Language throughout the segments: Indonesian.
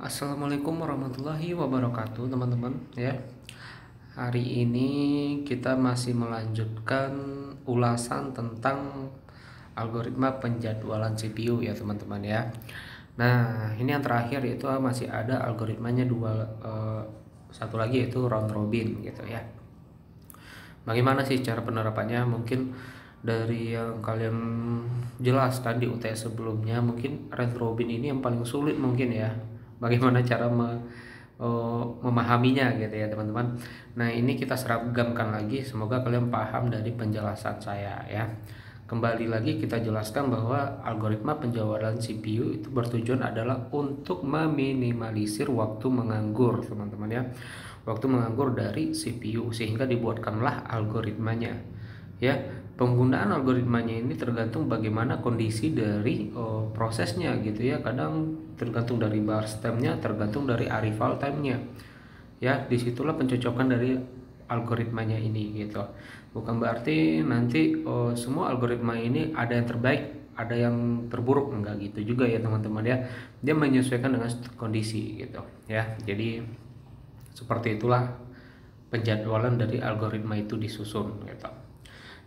Assalamualaikum warahmatullahi wabarakatuh, teman-teman ya. Hari ini kita masih melanjutkan ulasan tentang algoritma penjadwalan CPU ya, teman-teman ya. Nah, ini yang terakhir itu masih ada algoritmanya satu lagi yaitu round robin gitu ya. Bagaimana sih cara penerapannya? Mungkin dari yang kalian jelas tadi UTS sebelumnya, mungkin round robin ini yang paling sulit mungkin ya. Bagaimana cara memahaminya gitu ya, teman-teman. Nah, ini kita seragamkan lagi, semoga kalian paham dari penjelasan saya ya. Kembali lagi kita jelaskan bahwa algoritma penjadwalan CPU itu bertujuan adalah untuk meminimalisir waktu menganggur, teman-teman ya. Waktu menganggur dari CPU, sehingga dibuatkanlah algoritmanya. Ya, penggunaan algoritmanya ini tergantung bagaimana kondisi dari prosesnya gitu ya. Kadang tergantung dari bar stemnya, tergantung dari arrival time-nya. Ya, disitulah pencocokan dari algoritmanya ini gitu. Bukan berarti nanti semua algoritma ini ada yang terbaik, ada yang terburuk, enggak gitu juga ya, teman-teman ya. Dia menyesuaikan dengan kondisi gitu ya. Jadi seperti itulah penjadwalan dari algoritma itu disusun gitu.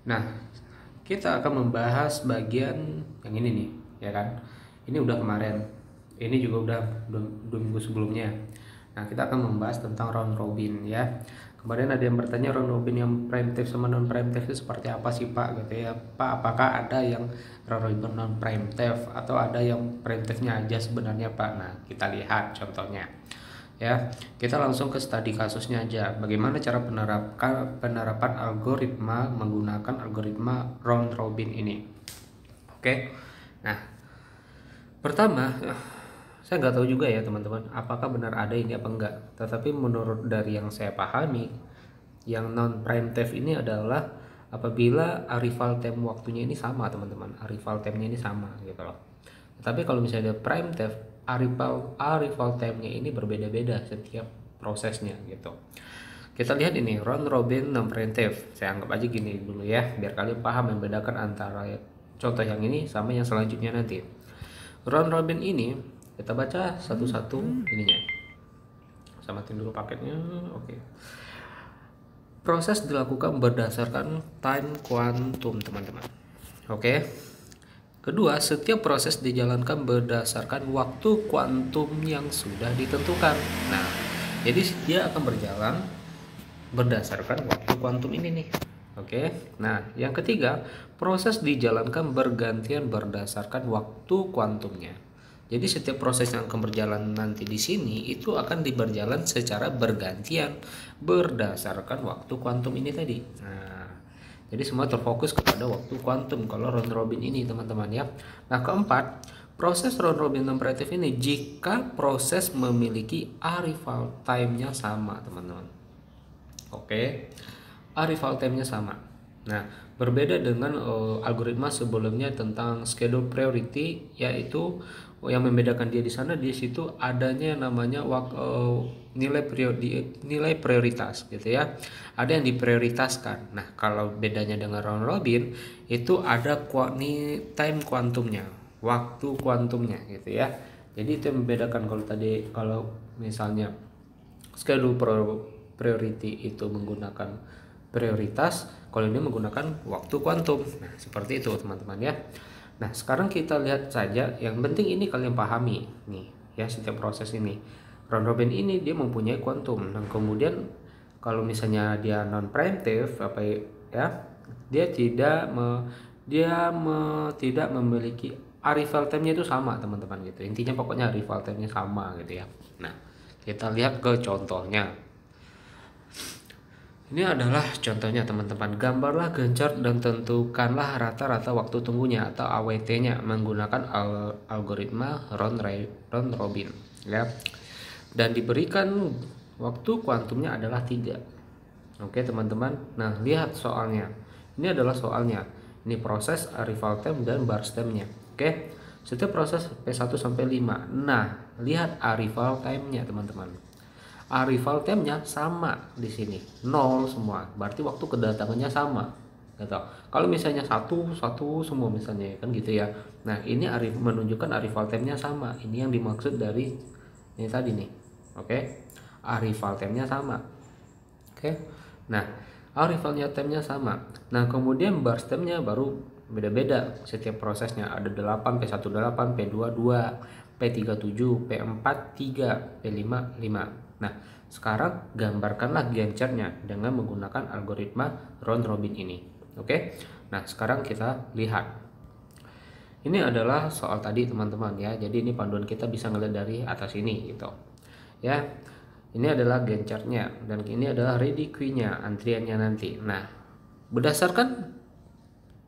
Nah, kita akan membahas bagian yang ini nih, ya kan? Ini udah kemarin, ini juga udah 2 minggu sebelumnya. Nah, kita akan membahas tentang round robin ya. Kemarin ada yang bertanya round robin yang preemptive sama non preemptive itu seperti apa sih Pak, gitu ya. Pak, apakah ada yang round robin non preemptive atau ada yang preemptive-nya aja sebenarnya Pak? Nah, kita lihat contohnya. Ya, kita langsung ke studi kasusnya aja. Bagaimana cara penerapan algoritma menggunakan algoritma round robin ini? Oke. Nah, pertama, saya nggak tahu juga ya teman-teman, apakah benar ada ini apa enggak. Tetapi menurut dari yang saya pahami, yang non preemptive ini adalah apabila arrival time waktunya ini sama, teman-teman. Arrival time-nya ini sama gitu loh. Tapi kalau misalnya preemptive, arrival time-nya ini berbeda-beda setiap prosesnya gitu. Kita lihat ini round robin non preemptive. Saya anggap aja gini dulu ya, biar kalian paham membedakan antara contoh yang ini sama yang selanjutnya nanti. Round robin ini kita baca satu-satu ininya. Samatin dulu paketnya. Oke. Proses dilakukan berdasarkan time quantum, teman-teman. Oke. Kedua, setiap proses dijalankan berdasarkan waktu kuantum yang sudah ditentukan. Nah, jadi dia akan berjalan berdasarkan waktu kuantum ini nih. Oke. Nah, yang ketiga, proses dijalankan bergantian berdasarkan waktu kuantumnya. Jadi setiap proses yang akan berjalan nanti di sini itu akan berjalan secara bergantian berdasarkan waktu kuantum ini tadi. Nah, jadi semua terfokus kepada waktu kuantum kalau round robin ini, teman-teman ya. Nah, keempat, proses round robin temperatif ini jika proses memiliki arrival time-nya sama, teman-teman. Oke. Arrival time-nya sama. Nah, berbeda dengan algoritma sebelumnya tentang schedule priority, yaitu yang membedakan dia di sana, di situ adanya namanya nilai prioritas gitu ya. Ada yang diprioritaskan. Nah, kalau bedanya dengan round robin itu ada time kuantumnya, waktu kuantumnya gitu ya. Jadi itu yang membedakan. Kalau misalnya schedule priority itu menggunakan prioritas, kalau ini menggunakan waktu kuantum. Nah, seperti itu teman-teman ya. Nah, sekarang kita lihat saja, yang penting ini kalian pahami nih ya, setiap proses ini. Round robin ini dia mempunyai kuantum. Dan kemudian kalau misalnya dia non preemptive ya, dia tidak memiliki arrival time-nya itu sama, teman-teman gitu. Intinya pokoknya arrival time-nya sama gitu ya. Nah, kita lihat ke contohnya. Ini adalah contohnya, teman-teman. Gambarlah gencar dan tentukanlah rata-rata waktu tunggunya atau AWT-nya menggunakan algoritma round robin ya. Dan diberikan waktu kuantumnya adalah 3. Oke, teman-teman. Nah, lihat soalnya. Ini adalah soalnya. Ini proses arrival time dan bar stem-nya. Oke. Setiap proses P1 sampai 5. Nah, lihat arrival time-nya, teman-teman. Arrival time-nya sama di sini, 0 semua. Berarti waktu kedatangannya sama. Gitu. Kalau misalnya satu semua misalnya kan gitu ya. Nah, ini menunjukkan arrival time-nya sama. Ini yang dimaksud dari Ini tadi nih. Oke. Arrival time-nya sama. Oke. Nah, arrival time-nya sama. Nah, kemudian burst time-nya baru beda-beda setiap prosesnya. Ada 8, P18, P22, P37, P4 3, P5 5. Nah, sekarang gambarkanlah Gantt-nya dengan menggunakan algoritma round robin ini. Oke. Nah, sekarang kita lihat. Ini adalah soal tadi teman-teman ya. Jadi ini panduan kita bisa ngeliat dari atas ini gitu. Ya. Ini adalah Gantt chart-nya dan ini adalah ready queue-nya, antriannya nanti. Nah, berdasarkan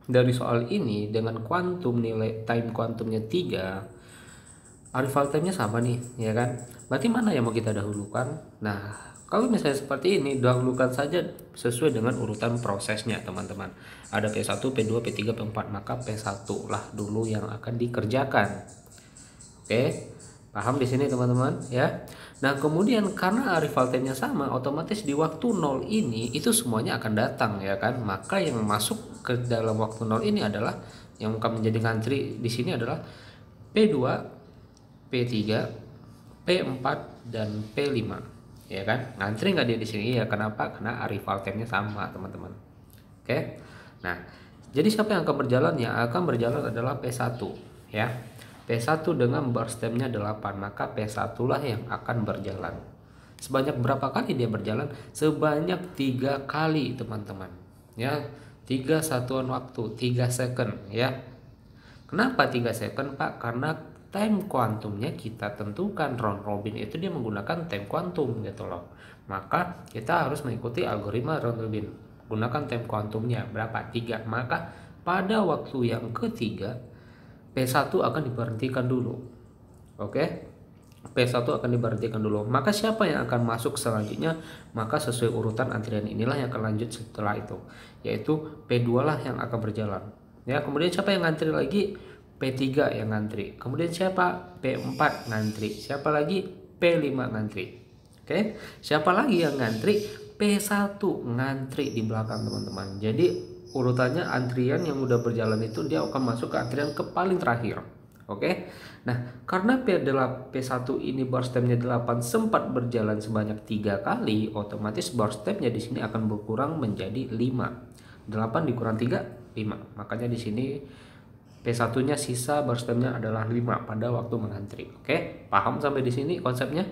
dari soal ini dengan kuantum nilai time kuantumnya 3, arrival time-nya sama nih, ya kan? Berarti mana yang mau kita dahulukan? Nah, kalau misalnya seperti ini, dahulukan saja sesuai dengan urutan prosesnya, teman-teman. Ada P1, P2, P3, P4, maka P1 lah dulu yang akan dikerjakan. Oke, paham di sini teman-teman ya? Nah, kemudian karena arrival time-nya sama, otomatis di waktu 0 ini itu semuanya akan datang ya kan? Maka yang masuk ke dalam waktu 0 ini adalah yang akan menjadi ngantri di sini adalah P2, P3, P4 dan P5. Ya kan, ngantri nggak dia di sini ya? Kenapa? Karena arrival time-nya sama teman-teman. Oke, nah jadi siapa yang akan berjalan? Yang akan berjalan adalah P1 ya. P1 dengan burst time-nya 8, maka P1 lah yang akan berjalan. Sebanyak berapa kali dia berjalan? Sebanyak 3 kali teman-teman ya. 3 satuan waktu, 3 second ya. Kenapa 3 second Pak? Karena time kuantumnya kita tentukan round robin itu dia menggunakan time kuantum gitu loh. Maka kita harus mengikuti algoritma round robin. Gunakan time kuantumnya berapa? 3. Maka pada waktu yang ketiga P1 akan diberhentikan dulu. Oke. P1 akan diberhentikan dulu. Maka siapa yang akan masuk selanjutnya? Maka sesuai urutan antrian inilah yang akan lanjut setelah itu. Yaitu P2 lah yang akan berjalan. Ya, kemudian siapa yang ngantri lagi? P3 yang ngantri. Kemudian siapa? P4 ngantri. Siapa lagi? P5 ngantri. Oke. Siapa lagi yang ngantri? P1 ngantri di belakang teman-teman. Jadi urutannya antrian yang udah berjalan itu dia akan masuk ke antrian ke paling terakhir. Oke. Nah, karena P1 ini burst time-nya 8 sempat berjalan sebanyak 3 kali, otomatis burst time-nya di sini akan berkurang menjadi 5. 8 dikurang 3, 5. Makanya di sini P1-nya sisa burst time-nya adalah 5 pada waktu mengantri. Oke, paham sampai di sini konsepnya?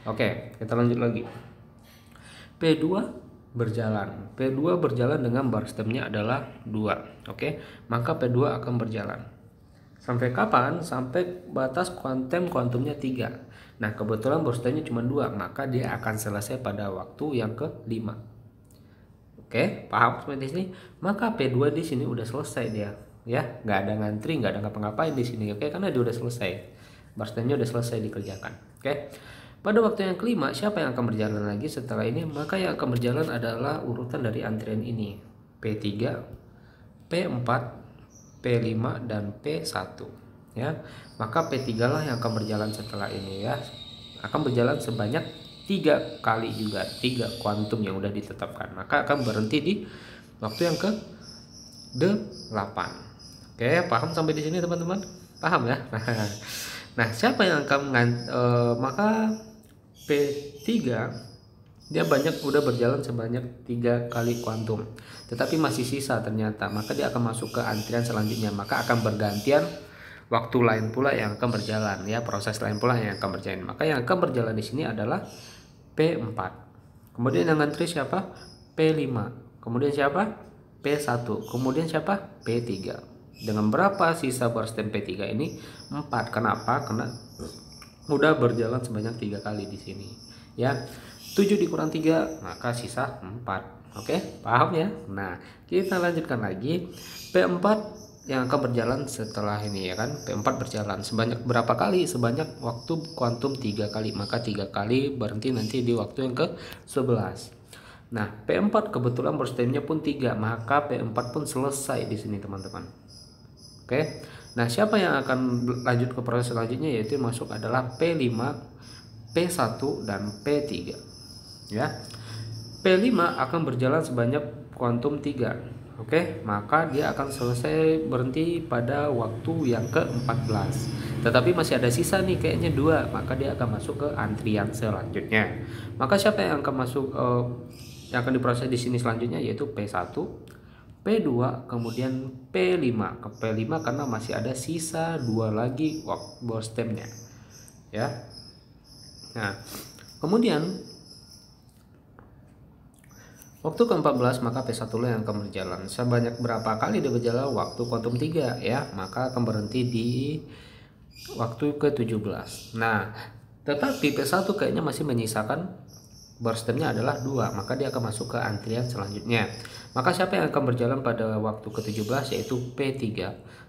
Oke, kita lanjut lagi. P2 berjalan. P2 berjalan dengan burst time-nya adalah 2. Oke, maka P2 akan berjalan. Sampai kapan? Sampai batas kuantumnya 3. Nah, kebetulan burst time-nya cuma 2, maka dia akan selesai pada waktu yang ke-5. Oke, paham sampai di sini? Maka P2 di sini udah selesai dia. Ya, nggak ada ngantri, nggak ada ngapa-ngapain di sini. Oke, karena dia udah selesai. Burst time-nya udah selesai dikerjakan. Oke. Pada waktu yang kelima, siapa yang akan berjalan lagi setelah ini? Maka yang akan berjalan adalah urutan dari antrian ini. P3, P4, P5 dan P1 ya. Maka P3 lah yang akan berjalan setelah ini ya. Akan berjalan sebanyak 3 kali juga, 3 kuantum yang udah ditetapkan. Maka akan berhenti di waktu yang ke-8. Oke, paham sampai di sini teman-teman? Paham ya? Nah, siapa yang akan maka P3 dia udah berjalan sebanyak 3 kali kuantum. Tetapi masih sisa ternyata, maka dia akan masuk ke antrian selanjutnya. Maka akan bergantian waktu lain pula yang akan berjalan ya, proses lain pula yang akan berjalan. Maka yang akan berjalan di sini adalah P4. Kemudian yang ngantri siapa? P5. Kemudian siapa? P1. Kemudian siapa? P3. Dengan berapa sisa burst time P3 ini? 4. Kenapa? Karena udah berjalan sebanyak 3 kali di sini. Ya. 7 dikurang 3, maka sisa 4. Oke, paham ya? Nah, kita lanjutkan lagi. P4 yang akan berjalan setelah ini ya kan. P4 berjalan sebanyak berapa kali? Sebanyak waktu kuantum 3 kali. Maka 3 kali berhenti nanti di waktu yang ke-11. Nah, P4 kebetulan burst time-nya pun 3, maka P4 pun selesai di sini teman-teman. Oke. Nah, siapa yang akan lanjut ke proses selanjutnya yaitu masuk adalah P5, P1 dan P3. Ya. P5 akan berjalan sebanyak kuantum 3. Oke, maka dia akan selesai berhenti pada waktu yang ke-14. tetapi masih ada sisa nih kayaknya 2, maka dia akan masuk ke antrian selanjutnya. Maka siapa yang akan masuk yang akan diproses di sini selanjutnya yaitu P1, P2, kemudian P5. Ke P5 karena masih ada sisa 2 lagi bor stemnya ya. Nah, kemudian waktu ke-14 maka P1 yang akan berjalan. Sebanyak berapa kali dia berjalan? Waktu kuantum 3 ya, maka akan berhenti di waktu ke-17. Nah, tetapi P1 kayaknya masih menyisakan bar stemnya adalah 2, maka dia akan masuk ke antrian selanjutnya. Maka siapa yang akan berjalan pada waktu ke-17 yaitu P3.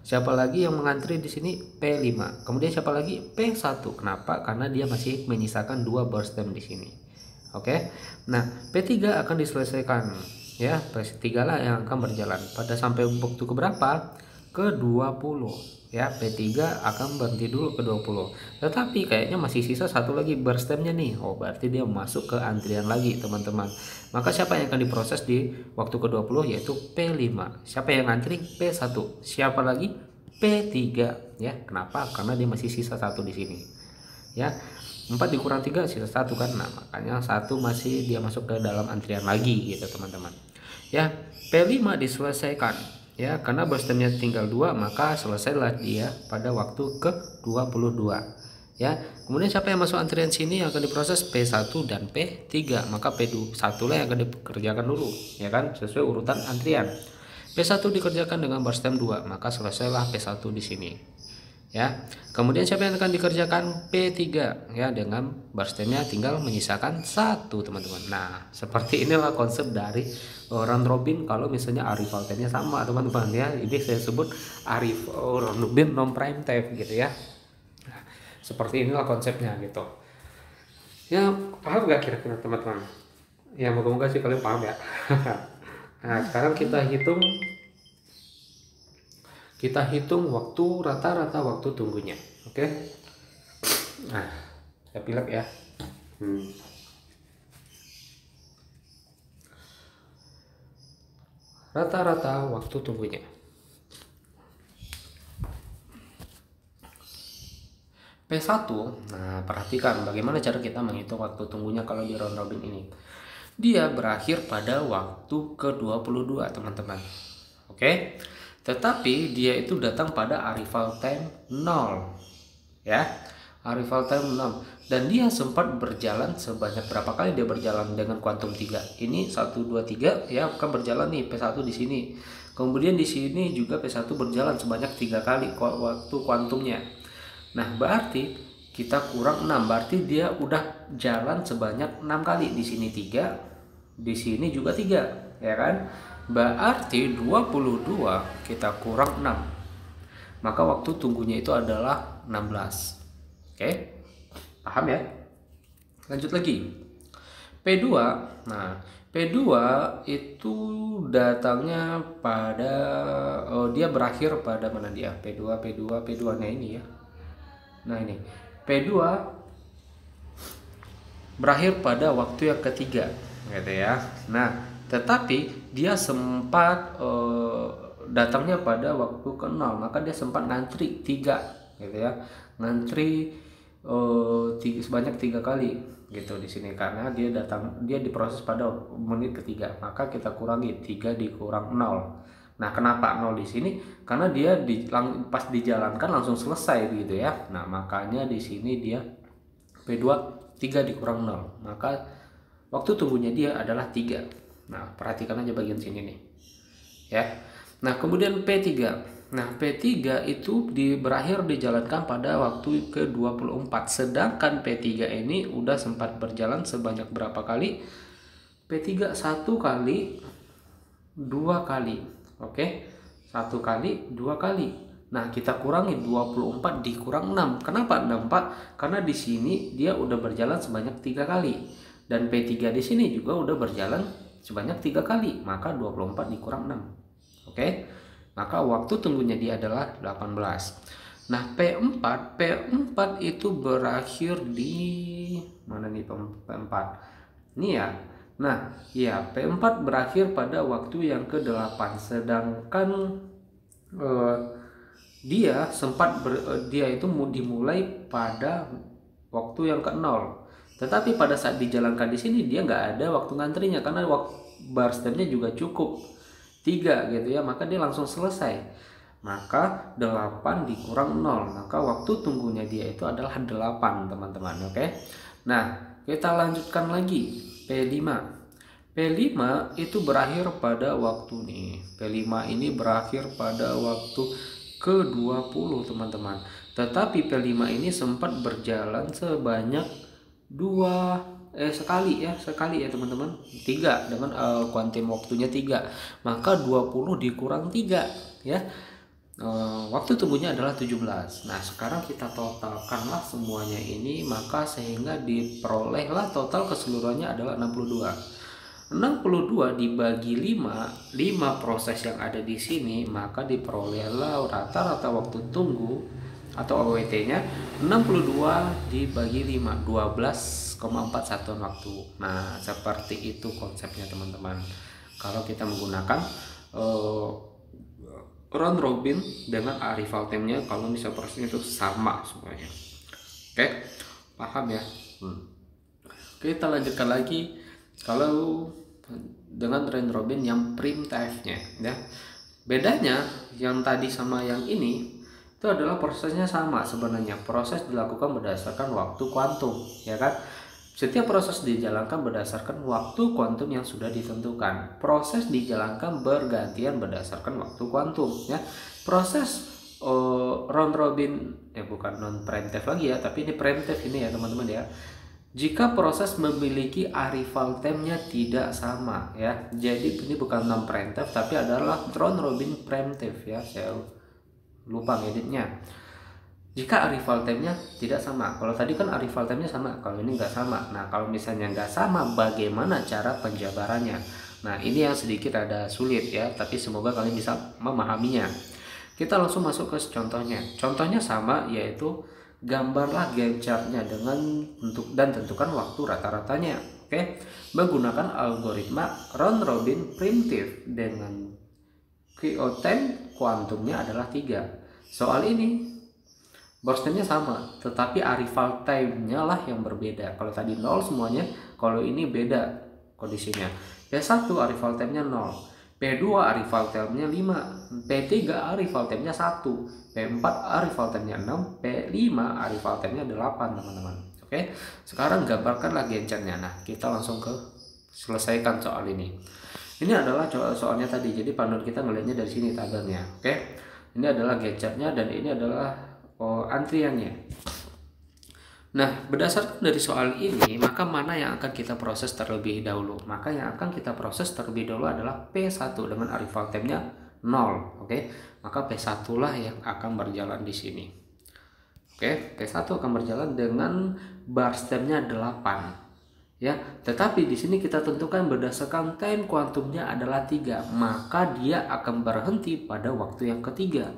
Siapa lagi yang mengantri di sini? P5. Kemudian siapa lagi? P1. Kenapa? Karena dia masih menyisakan 2 bar stem di sini. Oke. Nah, P3 akan diselesaikan ya. P3 lah yang akan berjalan pada sampai waktu ke berapa? Ke-20 ya. P3 akan berhenti dulu ke 20. Tetapi kayaknya masih sisa satu lagi bar stemnya nih. Oh, berarti dia masuk ke antrian lagi, teman-teman. Maka siapa yang akan diproses di waktu ke-20 yaitu P5. Siapa yang ngantri? P1. Siapa lagi? P3 ya. Kenapa? Karena dia masih sisa satu di sini. Ya. 4 dikurang 3 sisa 1 kan. Nah, makanya 1 masih dia masuk ke dalam antrian lagi gitu, teman-teman. Ya, P5 diselesaikan. Ya, karena bar stemnya tinggal 2, maka selesailah dia pada waktu ke-22. Ya, kemudian siapa yang masuk antrian sini yang akan diproses? P1 dan P3. Maka P1 lah yang akan dikerjakan dulu, ya kan? Sesuai urutan antrian. P1 dikerjakan dengan bar stem 2, maka selesailah P1 di sini. Ya, kemudian siapa yang akan dikerjakan? P3 ya, dengan bar stemnya tinggal menyisakan 1, teman-teman. Nah, seperti inilah konsep dari round robin kalau misalnya arrival time-nya sama, teman-teman ya. Ini saya sebut round robin non prime time gitu ya. Nah, seperti inilah konsepnya gitu. Ya, paham gak kira-kira, teman-teman? Ya, moga-moga sih kalian paham ya. Nah, sekarang kita hitung waktu rata-rata waktu tunggunya. Oke. Nah, saya pilek ya. Rata-rata waktu tunggunya. P1. Nah, perhatikan bagaimana cara kita menghitung waktu tunggunya kalau di round robin ini. Dia berakhir pada waktu ke-22, teman-teman. Oke. Tetapi dia itu datang pada arrival time 0 ya, arrival time 0, dan dia sempat berjalan sebanyak berapa kali dia berjalan dengan kuantum 3 ini? 1 2 3 ya, akan berjalan nih P1 di sini. Kemudian di sini juga P1 berjalan sebanyak 3 kali waktu kuantumnya. Nah, berarti kita kurang 6, berarti dia udah jalan sebanyak 6 kali. Di sini 3, di sini juga 3 ya kan. Berarti 22 kita kurang 6, maka waktu tunggunya itu adalah 16. Oke, paham ya? Lanjut lagi. P2. Nah, P2 itu datangnya pada dia berakhir pada mana dia? P2 nya ini ya. Nah, ini P2 berakhir pada waktu yang ketiga gitu ya. Nah, tetapi dia sempat datangnya pada waktu ke-0, maka dia sempat ngantri 3 gitu ya. Ngantri sebanyak 3 kali gitu di sini, karena dia diproses pada menit ketiga, maka kita kurangi 3 dikurang 0. Nah, kenapa 0 di sini? Karena dia pas dijalankan langsung selesai gitu ya. Nah, makanya di sini dia P2 3 dikurang 0, maka waktu tunggunya dia adalah 3. Nah, perhatikan aja bagian sini nih ya. Nah, kemudian P3. Nah, P3 itu berakhir dijalankan pada waktu ke-24. Sedangkan P3 ini udah sempat berjalan sebanyak berapa kali? P3 1 kali, 2 kali. Oke. 1 kali, 2 kali. Nah, kita kurangi 24 dikurang 6. Kenapa 6, Pak? Karena di sini dia udah berjalan sebanyak 3 kali. Dan P3 di sini juga udah berjalan sebanyak 3 kali, maka 24 dikurang 6. Oke. Maka waktu tunggunya dia adalah 18. Nah, P4 itu berakhir di mana nih P4? Ini ya. Nah, ya P4 berakhir pada waktu yang ke-8, sedangkan dia itu dimulai pada waktu yang ke nol. Tetapi pada saat dijalankan di sini dia nggak ada waktu ngantrinya karena waktu bar stepnya juga cukup 3 gitu ya, maka dia langsung selesai. Maka 8 dikurang 0, maka waktu tunggunya dia itu adalah 8 teman-teman. Oke. Nah, kita lanjutkan lagi P5. P5 itu berakhir pada waktu nih. P5 ini berakhir pada waktu ke-20 teman-teman. Tetapi P5 ini sempat berjalan sebanyak sekali ya teman-teman, 3 dengan kuantum waktunya 3, maka 20 dikurang 3 ya, waktu tunggunya adalah 17. Nah sekarang kita totalkanlah semuanya ini, maka sehingga diperolehlah total keseluruhannya adalah 62 dibagi 5 proses yang ada di sini, maka diperolehlah rata-rata waktu tunggu atau OWT-nya 62 dibagi 5, 12,41 waktu. Nah, seperti itu konsepnya teman-teman. Kalau kita menggunakan round robin dengan arrival time-nya, kalau misal prosesnya itu sama semuanya. Oke, paham ya? Oke, kita lanjutkan lagi. Kalau dengan round robin yang primitive-nya ya. Bedanya yang tadi sama yang ini itu adalah prosesnya sama sebenarnya. Proses dilakukan berdasarkan waktu kuantum, ya kan? Setiap proses dijalankan berdasarkan waktu kuantum yang sudah ditentukan. Proses dijalankan bergantian berdasarkan waktu kuantum, ya. Proses round robin bukan non preemptive lagi ya, tapi ini preemptive ini ya teman-teman ya. Jika proses memiliki arrival time-nya tidak sama ya. Jadi ini bukan non preemptive tapi adalah round robin preemptive ya. Saya lupa ngeditnya. Jika arrival time-nya tidak sama, kalau tadi kan arrival time-nya sama, kalau ini nggak sama. Nah kalau misalnya nggak sama, bagaimana cara penjabarannya? Nah ini yang sedikit ada sulit ya, tapi semoga kalian bisa memahaminya. Kita langsung masuk ke contohnya. Contohnya sama, yaitu gambarlah Gantt chart-nya dan tentukan waktu rata-ratanya. Oke, menggunakan algoritma round robin primitive dengan QO10 kuantumnya adalah 3. Soal ini burst time-nya sama, tetapi arrival time-nya lah yang berbeda. Kalau tadi 0 semuanya, kalau ini beda kondisinya. P1 arrival time-nya 0, P2 arrival time-nya 5, P3 arrival time-nya 1, P4 arrival time-nya 6, P5 arrival time-nya 8 teman-teman. Oke, sekarang gambarkanlah Gantt chart-nya. Nah, kita langsung ke selesaikan soal ini. Ini adalah soalnya tadi, jadi panel kita ngelihatnya dari sini tabelnya. Oke, ini adalah Gantt chart-nya dan ini adalah antriannya. Nah, berdasarkan dari soal ini, maka mana yang akan kita proses terlebih dahulu? Maka yang akan kita proses terlebih dahulu adalah P1 dengan arrival time-nya 0. Oke, maka P1 lah yang akan berjalan di sini. Oke, P1 akan berjalan dengan bar time-nya 8. Ya, tetapi di sini kita tentukan berdasarkan time kuantumnya adalah 3, maka dia akan berhenti pada waktu yang ketiga.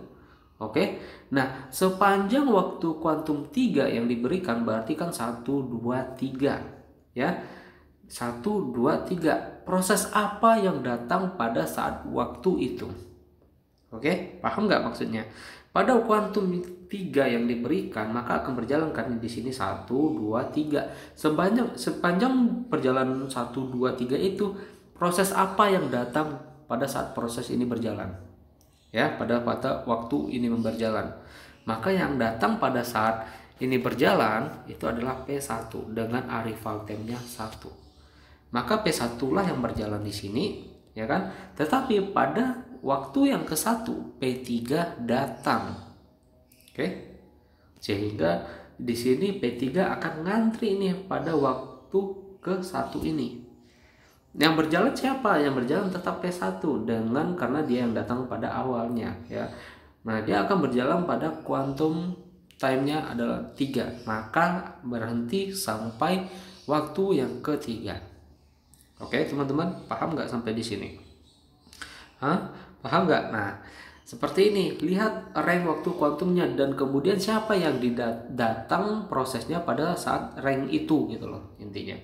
Oke, nah sepanjang waktu kuantum 3 yang diberikan berarti kan 1, 2, 3 ya, 1, 2, 3. Proses apa yang datang pada saat waktu itu? Oke, paham nggak maksudnya? Pada kuantum 3 yang diberikan maka akan berjalan kan di sini 1, 2, 3. Sepanjang perjalanan 1, 2, 3 itu proses apa yang datang pada saat proses ini berjalan? Ya, pada waktu ini berjalan. Maka yang datang pada saat ini berjalan itu adalah P1 dengan arrival time-nya 1. Maka P1 lah yang berjalan di sini, ya kan? Tetapi pada waktu yang ke-1 P3 datang. Oke? Sehingga di sini P3 akan ngantri nih pada waktu ke-1 ini. Yang berjalan siapa? Yang berjalan tetap P1 karena dia yang datang pada awalnya ya. Nah, dia akan berjalan pada kuantum time-nya adalah 3, maka berhenti sampai waktu yang ketiga. Oke, teman-teman, paham nggak sampai di sini? Paham nggak? Nah, seperti ini, lihat rank waktu kuantumnya dan kemudian siapa yang datang prosesnya pada saat rank itu gitu loh intinya.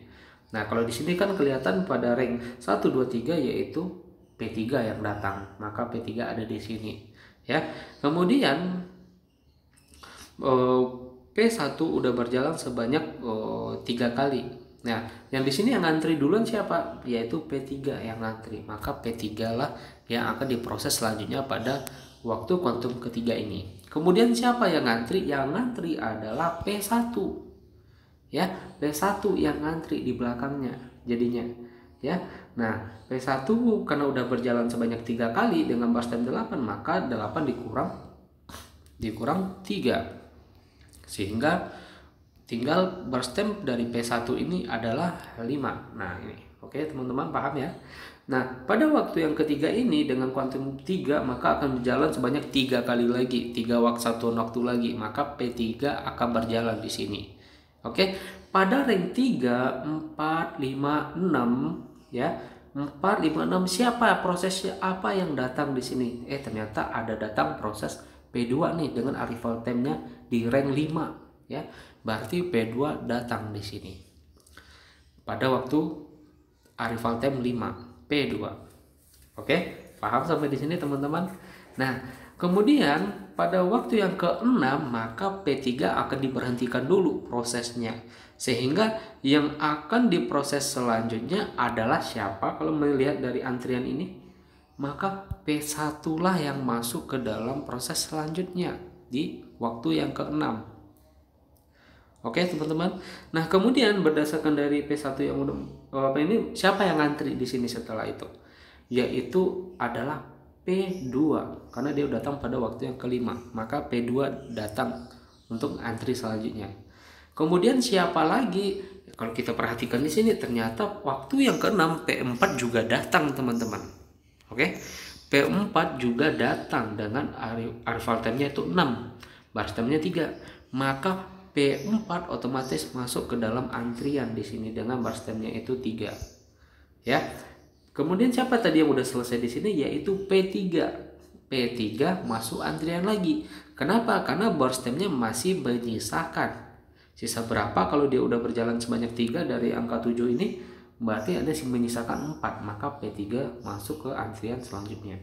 Nah, kalau di sini kan kelihatan pada rank 1, 2, 3 yaitu P3 yang datang, maka P3 ada di sini ya. Kemudian P1 udah berjalan sebanyak 3 kali. Nah, yang di sini yang ngantri duluan siapa? Yaitu P3 yang ngantri. Maka P3 lah yang akan diproses selanjutnya pada waktu kuantum ketiga ini. Kemudian siapa yang ngantri? Yang ngantri adalah P1. Ya, P1 yang ngantri di belakangnya jadinya. Ya. Nah, P1 karena udah berjalan sebanyak 3 kali dengan burst time 8, maka 8 dikurang 3. Sehingga tinggal burst time dari P1 ini adalah 5. Nah, ini. Oke, teman-teman paham ya? Nah, pada waktu yang ketiga ini dengan kuantum 3 maka akan berjalan sebanyak 3 kali lagi, 3 satuan waktu lagi, maka P3 akan berjalan di sini. Oke, pada ring 3, 4, 5, 6 ya. 4, 5, 6 siapa prosesnya, apa yang datang di sini? Ternyata ada datang proses P2 nih dengan arrival time-nya di rank 5 ya. Berarti P2 datang di sini. Pada waktu arrival time 5 P2. Oke, paham sampai di sini teman-teman? Nah, kemudian pada waktu yang ke-6 maka P3 akan diberhentikan dulu prosesnya. Sehingga yang akan diproses selanjutnya adalah siapa kalau melihat dari antrian ini? Maka P1 lah yang masuk ke dalam proses selanjutnya di waktu yang ke-6. Oke teman-teman. Nah kemudian berdasarkan dari P1 yang udah ini siapa yang ngantri di sini setelah itu? Yaitu adalah P2 karena dia datang pada waktu yang kelima. Maka P2 datang untuk antri selanjutnya. Kemudian siapa lagi? Kalau kita perhatikan di sini ternyata waktu yang ke-6 P4 juga datang teman-teman. Oke. P4 juga datang dengan arrival time-nya itu 6. Burst time-nya 3. Maka P4 otomatis masuk ke dalam antrian di sini dengan burst time-nya itu 3. Ya. Kemudian siapa tadi yang udah selesai di sini? Yaitu P3. P3 masuk antrian lagi. Kenapa? Karena burst time-nya masih menyisakan. Sisa berapa kalau dia udah berjalan sebanyak 3 dari angka 7 ini? Berarti ada yang menyisakan 4. Maka P3 masuk ke antrian selanjutnya.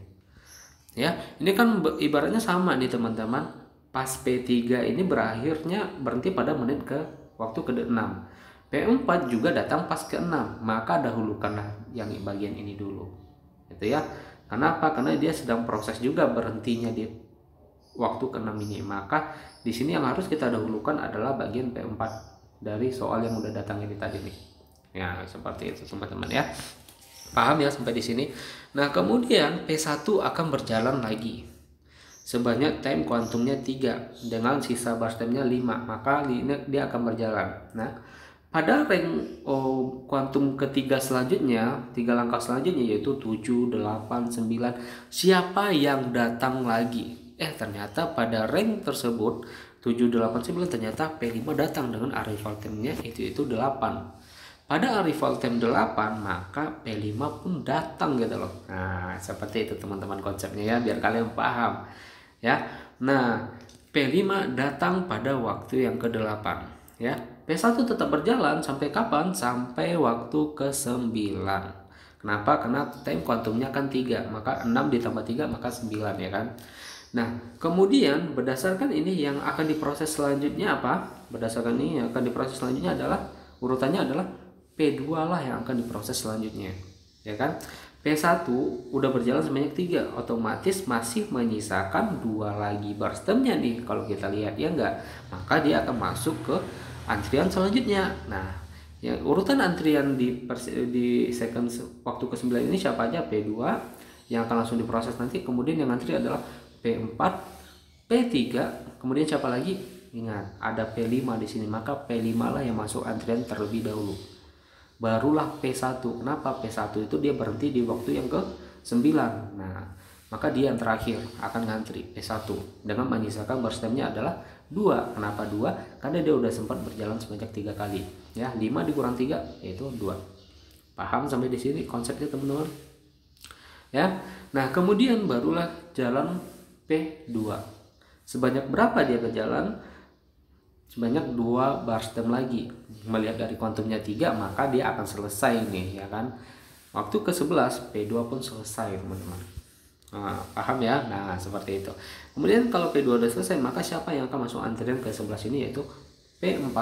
Ya, ini kan ibaratnya sama nih teman-teman. Pas P3 ini berhenti pada menit ke waktu ke-6. P4 juga datang pas ke-6, maka dahulukanlah yang bagian ini dulu. Itu ya. Kenapa? Karena dia sedang proses juga berhentinya di waktu ke-6 ini. Maka di sini yang harus kita dahulukan adalah bagian P4 dari soal yang udah datang ini tadi nih. Ya, seperti itu teman-teman ya. Paham ya sampai di sini? Nah, kemudian P1 akan berjalan lagi sebanyak time kuantumnya 3 dengan sisa burst time-nya 5, maka dia akan berjalan. Nah, pada rank kuantum ketiga selanjutnya, 3 langkah selanjutnya yaitu 7, 8, 9, siapa yang datang lagi? Ternyata pada rank tersebut 7, 8, 9 ternyata P5 datang dengan arrival time-nya itu 8. Pada arrival time 8 maka P5 pun datang gitu loh. Nah, seperti itu teman-teman konsepnya ya, biar kalian paham. Ya. Nah, P5 datang pada waktu yang ke-8 ya. P1 tetap berjalan sampai kapan? Sampai waktu ke-9. Kenapa? Karena time kuantumnya kan 3, maka 6 ditambah 3 maka 9 ya kan. Nah, kemudian berdasarkan ini yang akan diproses selanjutnya apa? Berdasarkan ini yang akan diproses selanjutnya adalah urutannya adalah P2 lah yang akan diproses selanjutnya. Ya kan? P1 udah berjalan sebanyak 3, otomatis masih menyisakan 2 lagi burst time-nya nih kalau kita lihat ya enggak. Maka dia akan masuk ke antrian selanjutnya. Nah, yang urutan antrian di second waktu ke-9 ini siapa aja? P2 yang akan langsung diproses nanti. Kemudian yang antri adalah P4, P3, kemudian siapa lagi? Ingat, ada P5 di sini. Maka P5 lah yang masuk antrian terlebih dahulu. Barulah P1. Kenapa? P1 itu dia berhenti di waktu yang ke-9. Nah, maka dia yang terakhir akan ngantri P1 dengan menyisakan burst time-nya adalah 2. Kenapa 2? Karena dia udah sempat berjalan sebanyak 3 kali. Ya, 5 dikurang 3 yaitu 2. Paham sampai di sini konsepnya teman-teman? Ya. Nah, kemudian barulah jalan P2. Sebanyak berapa dia berjalan? Sebanyak 2 burst time lagi. Melihat dari kuantumnya 3 maka dia akan selesai nih ya kan. Waktu ke-11 P2 pun selesai teman-teman. Nah, paham ya? Nah, seperti itu. Kemudian kalau P2 sudah selesai, maka siapa yang akan masuk antrian ke sebelah sini, yaitu P4,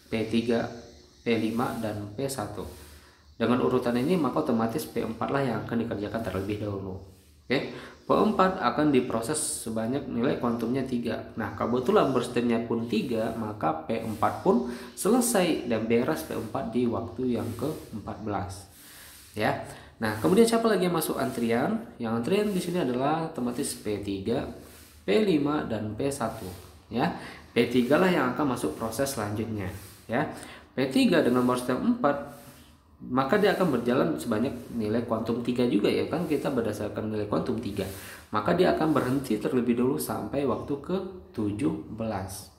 P3, P5, dan P1. Dengan urutan ini maka otomatis P4 lah yang akan dikerjakan terlebih dahulu. Oke, P4 akan diproses sebanyak nilai kuantumnya 3. Nah, kebetulan burst-time-nya pun 3, maka P4 pun selesai dan beres P4 di waktu yang ke-14. Ya. Nah, kemudian siapa lagi yang masuk antrian? Yang antrian di sini adalah otomatis P3, P5, dan P1. Ya, P3 lah yang akan masuk proses selanjutnya. Ya, P3 dengan burst-time 4, maka dia akan berjalan sebanyak nilai kuantum 3 juga ya kan, kita berdasarkan nilai kuantum 3. Maka dia akan berhenti terlebih dahulu sampai waktu ke-17.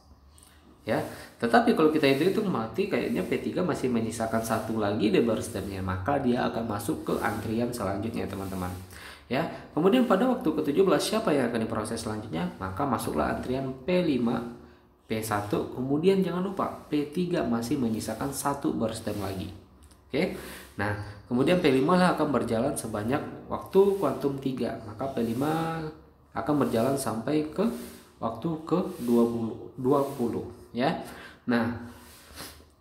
Ya, tetapi kalau kita hitung mati kayaknya P3 masih menyisakan satu lagi di burst-time-nya, maka dia akan masuk ke antrian selanjutnya teman-teman. Ya, kemudian pada waktu ke-17 siapa yang akan diproses selanjutnya? Maka masuklah antrian P5, P1, kemudian jangan lupa P3 masih menyisakan satu burst-time lagi. Oke. Nah, kemudian P5 lah akan berjalan sebanyak waktu kuantum 3. Maka P5 akan berjalan sampai ke waktu ke-20 ya. Nah,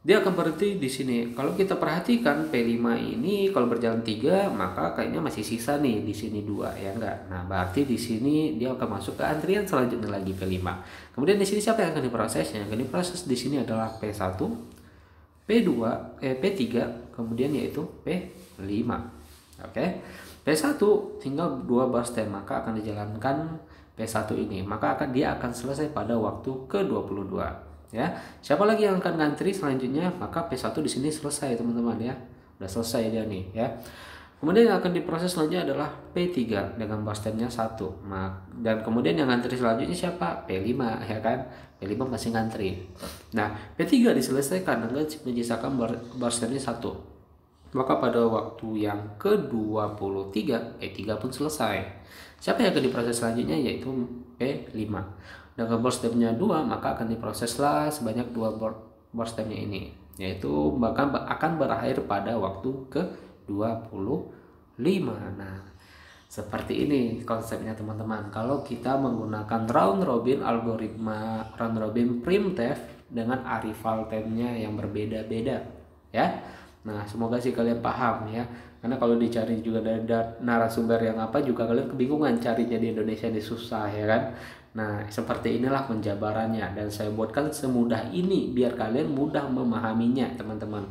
dia akan berhenti di sini. Kalau kita perhatikan P5 ini kalau berjalan 3, maka kayaknya masih sisa nih di sini 2 ya enggak. Nah, berarti di sini dia akan masuk ke antrian selanjutnya lagi P5. Kemudian di sini siapa yang akan diprosesnya? Yang akan diproses di sini adalah P1, P3, kemudian yaitu P5. Oke. P1 tinggal 2 burst-time, maka akan dijalankan P1 ini. Maka dia akan selesai pada waktu ke-22. Ya. Siapa lagi yang akan ngantri selanjutnya? Maka P1 di sini selesai, teman-teman ya. Udah selesai dia nih ya. Kemudian yang akan diproses selanjutnya adalah P3 dengan burst-time-nya 1. Dan kemudian yang ngantri selanjutnya siapa? P5 ya kan. P5 masih ngantri. Nah, P3 diselesaikan dengan menyisakan burst-time-nya 1. Maka pada waktu yang ke-23 P3 pun selesai. Siapa yang akan diproses selanjutnya? Yaitu P5. Dengan burst-time-nya 2, maka akan diproseslah sebanyak 2 burst-time-nya ini, yaitu bahkan akan berakhir pada waktu ke-25. Nah, seperti ini konsepnya teman-teman. Kalau kita menggunakan round robin algoritma round robin primitive dengan arrival time-nya yang berbeda-beda ya. Nah, semoga sih kalian paham ya. Karena kalau dicari juga dari narasumber yang apa juga kalian kebingungan carinya di Indonesia ini susah ya kan. Nah, seperti inilah penjabarannya dan saya buatkan semudah ini biar kalian mudah memahaminya teman-teman.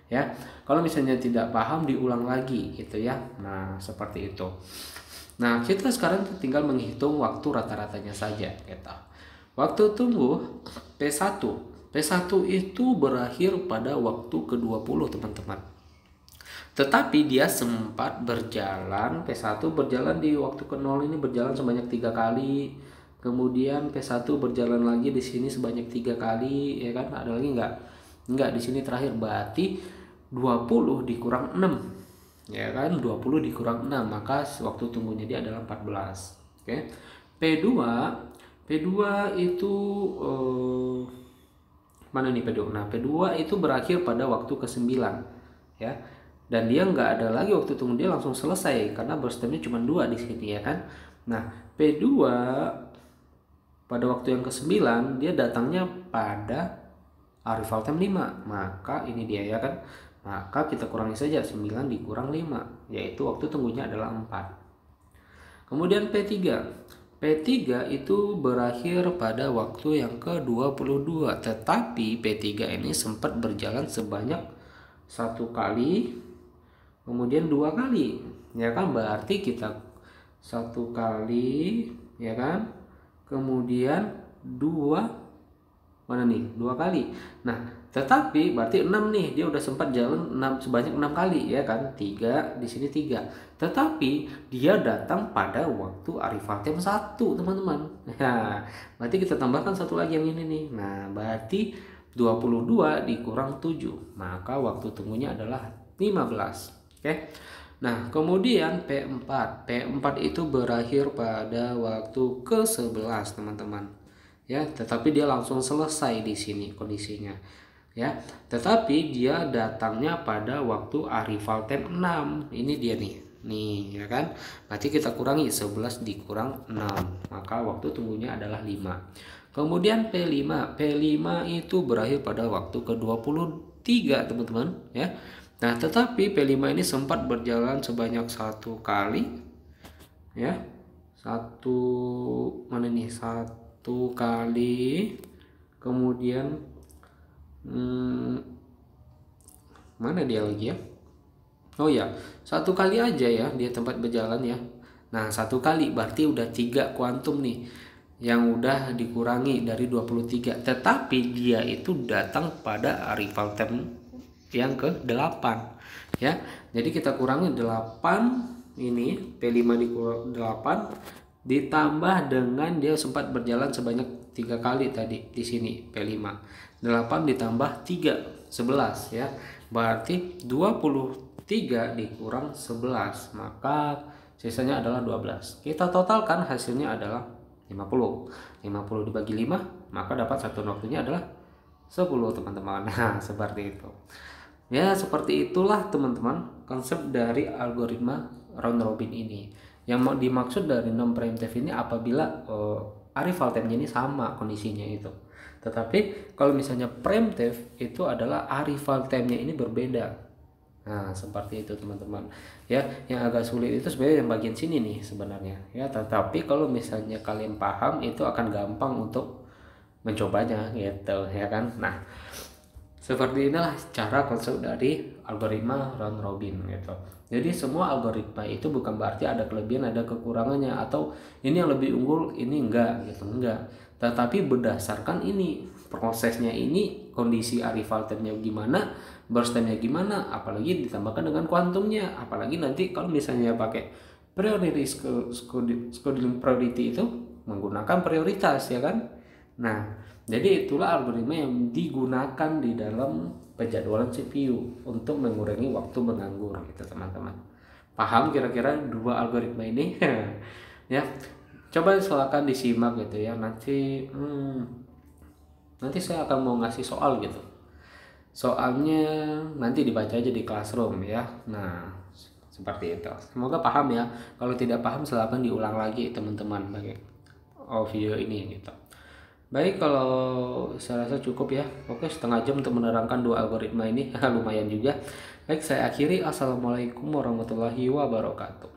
Ya, kalau misalnya tidak paham diulang lagi gitu ya. Nah, seperti itu. Nah, kita sekarang tinggal menghitung waktu rata-ratanya saja gitu. Waktu tunggu P1 itu berakhir pada waktu ke-20 teman-teman. Tetapi dia sempat berjalan, P1 berjalan di waktu ke-0 ini berjalan sebanyak 3 kali. Kemudian P1 berjalan lagi di sini sebanyak 3 kali ya kan. Ada lagi enggak di sini terakhir, berarti 20 dikurang 6 ya kan. 20 dikurang 6 maka waktu tunggunya dia adalah 14. Oke. P2 itu mana nih P2? Nah, P2 itu berakhir pada waktu ke-9 ya. Dan dia nggak ada lagi waktu tunggu, dia langsung selesai karena burst time-nya cuma 2 di sini ya kan. Nah, P2 pada waktu yang ke-9 dia datangnya pada arrival time 5. Maka ini dia ya kan. Maka kita kurangi saja 9 dikurang 5, yaitu waktu tunggunya adalah 4. Kemudian P3 itu berakhir pada waktu yang ke-22, tetapi P3 ini sempat berjalan sebanyak 1 kali, kemudian 2 kali, ya kan, berarti kita 1 kali, ya kan, kemudian 2 kali. Nah, tetapi berarti 6 nih, dia udah sempat jalan sebanyak 6 kali ya kan. 3 di sini 3. Tetapi dia datang pada waktu arrival time 1, teman-teman. Nah, berarti kita tambahkan 1 lagi yang ini nih. Nah, berarti 22 dikurang 7. Maka waktu tunggunya adalah 15. Oke. Nah, kemudian P4 itu berakhir pada waktu ke-11, teman-teman. Ya, tetapi dia langsung selesai di sini kondisinya. Ya, tetapi dia datangnya pada waktu arrival time 6. Ini dia nih. nih ya kan. Berarti kita kurangi 11 dikurang 6, maka waktu tunggunya adalah 5. Kemudian P5 itu berakhir pada waktu ke-23 teman-teman ya. Nah tetapi P5 ini sempat berjalan sebanyak 1 kali ya, satu kali. Kemudian mana dia lagi ya, oh ya 1 kali aja ya dia tempat berjalan ya. Nah 1 kali berarti udah 3 kuantum nih yang udah dikurangi dari 23, tetapi dia itu datang pada arrival time yang ke-8 ya. Jadi kita kurangi 8, ini P5 dikurang 8 ditambah dengan dia sempat berjalan sebanyak 3 kali tadi di sini. P5 8 ditambah 3 11 ya, berarti 23 dikurang 11, maka sisanya adalah 12. Kita totalkan hasilnya adalah 50 dibagi 5, maka dapat satuan waktunya adalah 10 teman-teman. Nah seperti itu ya, seperti itulah teman-teman konsep dari algoritma round robin ini. Yang mau dimaksud dari non preemptive ini apabila arrival time-nya ini sama kondisinya itu. Tetapi kalau misalnya preemptive itu adalah arrival time-nya ini berbeda. Nah seperti itu teman-teman ya. Yang agak sulit itu sebenarnya yang bagian sini nih sebenarnya ya, tetapi kalau misalnya kalian paham itu akan gampang untuk mencobanya gitu ya kan. Nah seperti inilah cara konsep dari algoritma round robin gitu. Jadi semua algoritma itu bukan berarti ada kelebihan ada kekurangannya, atau ini yang lebih unggul ini enggak gitu, enggak. Tetapi berdasarkan ini prosesnya, ini kondisi arrival time-nya gimana, burst time-nya gimana, apalagi ditambahkan dengan kuantumnya, apalagi nanti kalau misalnya pakai priority scheduling priority itu menggunakan prioritas ya kan. Nah jadi itulah algoritma yang digunakan di dalam penjadwalan CPU untuk mengurangi waktu menganggur gitu teman-teman. Paham kira-kira dua algoritma ini? Ya coba silakan disimak gitu ya. Nanti saya akan mau ngasih soal gitu, soalnya nanti dibaca aja di classroom ya. Nah seperti itu, semoga paham ya. Kalau tidak paham silakan diulang lagi teman-teman pakai video ini gitu. Baik, kalau saya rasa cukup ya. Oke, setengah jam untuk menerangkan dua algoritma ini lumayan juga. Baik, saya akhiri. Assalamualaikum warahmatullahi wabarakatuh.